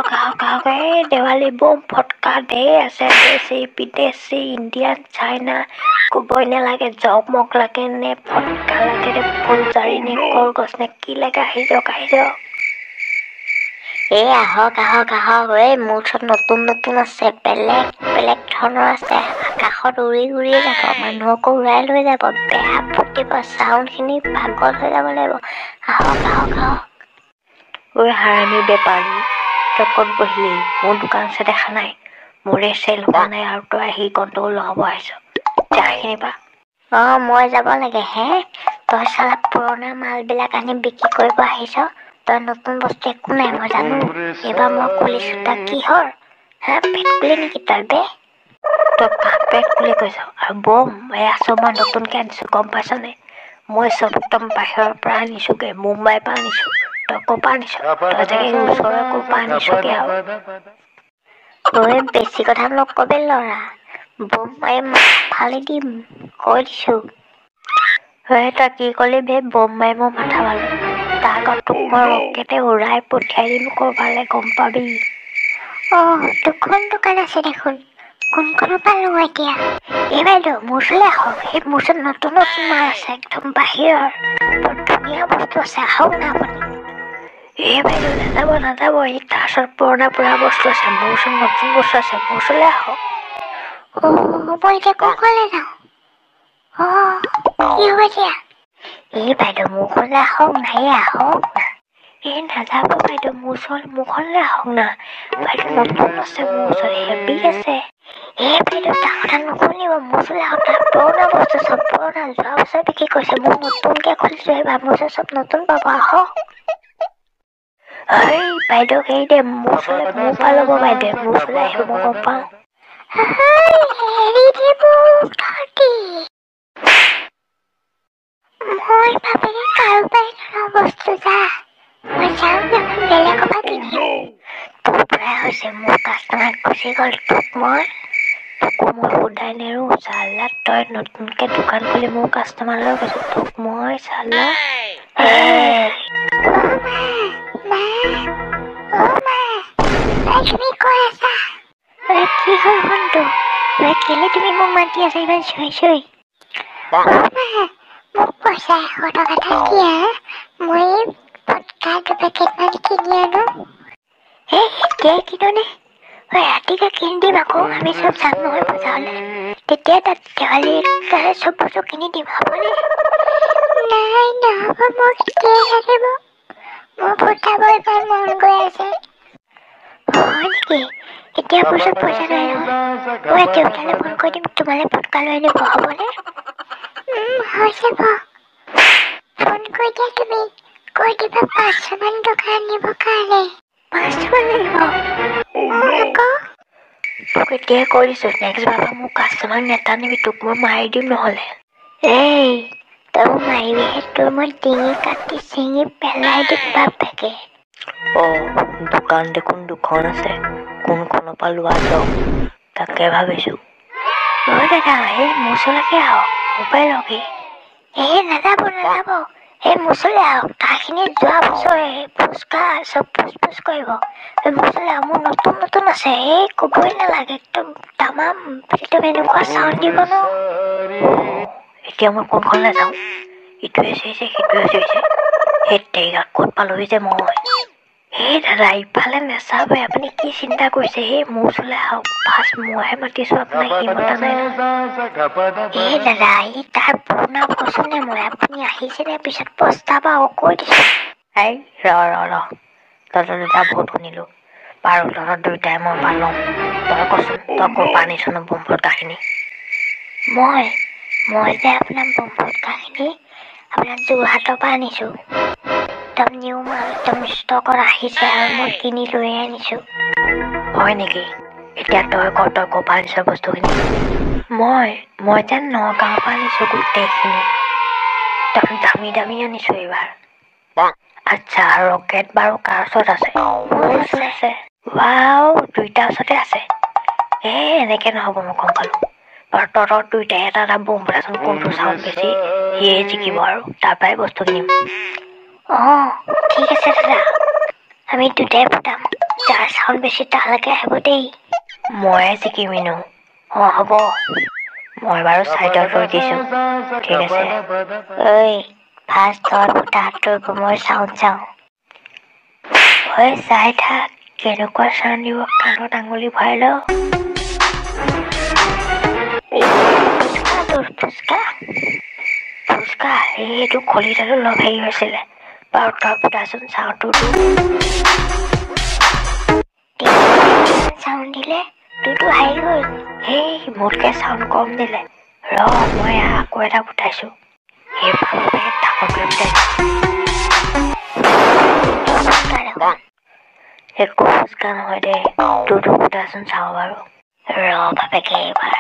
এই দেৱালী বম ফটকা ঢেৰ আছে দেশী বিদেশী ইণ্ডিয়ান চাইনা ক'বই নালাগে জগমগ লাগে নে ফটকা লাগে নে ফুলজাৰি নে কলগছ নে কি লাগে আহি যাওক এই আহক এই মোৰ ওচৰত নতুন আছে বেলেগ ধৰণৰ আছে আকাশত উৰি যাব মানুহকো উৰাই লৈ যাব বেয়া ফুটিব চাউণ্ডখিনি পাগল হৈ যাব লাগিব আহক ঐ হাৰামী বেপাৰী তই ক'ত বহিলি মোৰ দোকান আছে দেখা নাই মোৰে চেল হোৱা নাই আৰু তই আহি গণ্ডগোল লগাব আহিছ যাখিনি পা মই যাব লাগে হে তই চালা পুৰণা মালবিলাক আনি বিক্ৰী কৰিব আহিছ তই নতুন বস্তু একো নাই মই জানো এইবাৰ মই খুলিছো তাক কিহৰ পেট খুলি নেকি তই বে তই পেট খুলি কৈছ আৰু বম এয়া চব মই নতুনকৈ আনিছোঁ গম পাইছনে মই চব একদম বাহিৰৰ পৰা আনিছোঁগৈ মুম্বাইৰ পৰা আনিছোঁ তই ক'ৰ পৰা আনিছ তই চাগে ওচৰৰে ক'ৰ পৰা আনিছোঁগৈ আৰু ঐ বেছি কথা নকবি ল'ৰা বম মাৰি ফালি দিম কৈ দিছোঁ তই কি ক'লি বে বম মাৰি মই মাথা ভালো তাৰ আগত তোক মই ৰকেটে উৰাই পঠিয়াই দিম ক'ৰবালৈ গম পাবি তোৰ কোন দোকান আছে দেখোন কোনখনৰ পৰা লওঁ এতিয়া এই বাইদেউ মোৰ ওচৰলৈ আহক সেই মোৰ ওচৰত নতুন মাল আছে একদম বাহিৰৰ বৰ ধুনীয়া বস্তু আছে আহক না আপুনি এই বাইদেউ নাযাব এই তাৰ ওচৰত পুৰণা বস্তু আছে মোৰ ওচৰত নতুন বস্তু আছে মোৰ ওচৰলৈ আহক মই এতিয়া কোনখনলৈ যাওঁ কি হ'ব এতিয়া এই বাইদেউ মোৰ ঘৰলৈ আহক না আহক না নাযাব বাইদেউ মোৰ ঘৰলৈ আহক না বাইদেউ নতুন আছে মোৰ ওচৰত হেভি আছে বাইদেউ তাৰ কথা নুশুনিব মোৰ ওচৰলৈ আহক তাৰ পুৰণা বস্তু চব পুৰণা যোৱা বছৰ বিক্ৰী কৰিছে মোৰ নতুনকৈ খুলিছোঁ এইবাৰ মোৰ ওচৰত চব নতুন পাব আহক বাইদেউ দে মোৰ ওচৰলৈ মোৰ পৰা ল'ব বাইদেউ মোৰ ওচৰলৈ আহিব মই গম পাওঁ মই ভাবিলে কাৰোবাৰ বস্তু যা মই যাওঁ বেলেগৰ পৰা কিনিম তোৰ পৰাই হৈছে মোৰ কাষ্টমাৰ গুচি গ'ল তোকো মই সোধাই নেৰো চালা তই নতুনকৈ দোকান খুলি মোৰ কাষ্টমাৰ লৈ গৈছোঁ তোক মই চালা তুমি কৈ আছা কি হ'ল শুনটো কেলে তুমি মোক মাতি আছা ইমান চুই মোক পইচা 100 টকা এটা দিয়া মই ফটকা 2 পেকেটমান কিনি আনো এতিয়া কিনোনে ৰাতিকে কিনি দিম আকৌ আমি চব যাম নহয় বজাৰলৈ তেতিয়া তাত দেৱালীৰ কাৰণে চব বস্তু কিনি দিম হ'বনে নাই নহ'ব মোক এতিয়াই লাগিব মোৰ ফুটাবই পাই মন গৈ আছে হয় নেকি এতিয়া মোৰ চব পইচা নাই নহয় মই দেউতালৈ ফোন কৰি দিম তোমালৈ ফটকা লৈ আনিব হ'বনে হৈ যাব ফোন কৰি দিয়া তুমি কৈ দিবা 500মান টকা আনিবৰ কাৰণে 500মান লাগিব আকৌ তোক এতিয়াই কৈ দিছোঁ নেক্সট বাৰ মোৰ কাষ্টমাৰ নেটানিবি তোক মই মাৰি দিম নহ'লে তই মাৰিবিহে তোৰ মই ডিঙি কাটি চিঙি পেলাই দিম বাপেকে দোকান দেখোন দুখন আছে কোনখনৰ পৰা লোৱা যাওক তাকে ভাবিছোঁ দাদা মোৰ ওচৰলৈকে আহক মোৰ পৰাই লওঁহি নাযাব মোৰ ওচৰলৈ আহক তাৰখিনি যোৱা বছৰে ফুচকা চব ফুচ কৰিব মোৰ ওচৰলৈ মোৰ নতুন আছে ক'বই নালাগে একদম তামাম একদম এনেকুৱা চাউণ্ড দিব ন এতিয়া মই কোনখনলৈ যাওঁ ইটোৱে চিঞৰিছে সিটোৱে চিঞৰিছে সেই তেৰিকা ক'ত পালোহি যে মই দাদা ইফালে নাচাবই আপুনি কি চিন্তা কৰিছে মোৰ ওচৰলৈ আহক ফাৰ্ষ্ট মইহে মাতিছোঁ আপোনাক সি মতা নাই দাদা তাৰ পুৰণা বস্তু নে মই আপুনি আহিছেনে পিছত পস্তাবা কৈ দিছোঁ ৰ তই দুটা বহুত শুনিলোঁ বাৰু তহঁত দুয়োটাই মই ভাল লওঁ তই কচোন তই ক'ৰ পৰা আনিছনো বম ফটকাখিনি মই যে আপোনাৰ বম ফটকাখিনি আপোনাৰ যোৰহাটৰ পৰা আনিছোঁ একদম নিউ মাল একদম ষ্টকত আহিছে আৰু মই কিনি লৈ আনিছোঁ হয় নেকি এতিয়া তই ক'ৰ পৰা আনিছ বস্তুখিনি মই যে নগাঁৱৰ পৰা আনিছোঁ গোটেইখিনি একদম দামী আনিছোঁ এইবাৰ আচ্ছা ৰকেট বাৰু কাৰ ওচৰত আছে মোৰ ওচৰত আছে দুইটা ওচৰতে আছে এনেকৈ নহ'ব মই গম পালোঁ বাৰু তহঁতৰ দুইটাই এটা বম ফুটাচোন কোনটো চাউণ্ড বেছি সিয়ে জিকিব আৰু তাৰ পৰাই বস্তু কিনিম ঠিক আছে দাদা আমি দুটাই ফুটাম যাৰ চাউণ্ড ফুটকাখন বেছি তালৈকে আহিব দেই ময়ে জিকিমিনো হ'ব মই বাৰু চাইডত ৰৈ দিছোঁ ঠিক আছে ঐ ফাৰ্ষ্ট তই ফুটাটোৰ মই চাউণ্ড চাওঁ ঐ চাই থাক কেনেকুৱা চাউণ্ড দিব কাণত আঙুলি ভৰাই ল ফুচকা এইটো খলিতাটো লগ হেৰি হৈছিলে বাৰু তই ফুটাচোন চাউণ্ডটো চাউণ্ড দিলে তোৰতো হাৰি গ'ল সেই মোতকৈ চাউণ্ড কম দিলে ৰ মই আকৌ এটা ফুটাইছোঁ সেইবাবে ডাঙৰকৈ ফুটাইছোঁ একো ফুচকা নহয় দেই তোৰতো ফুটাচোন চাওঁ বাৰু ৰ বাপেকে এইবাৰ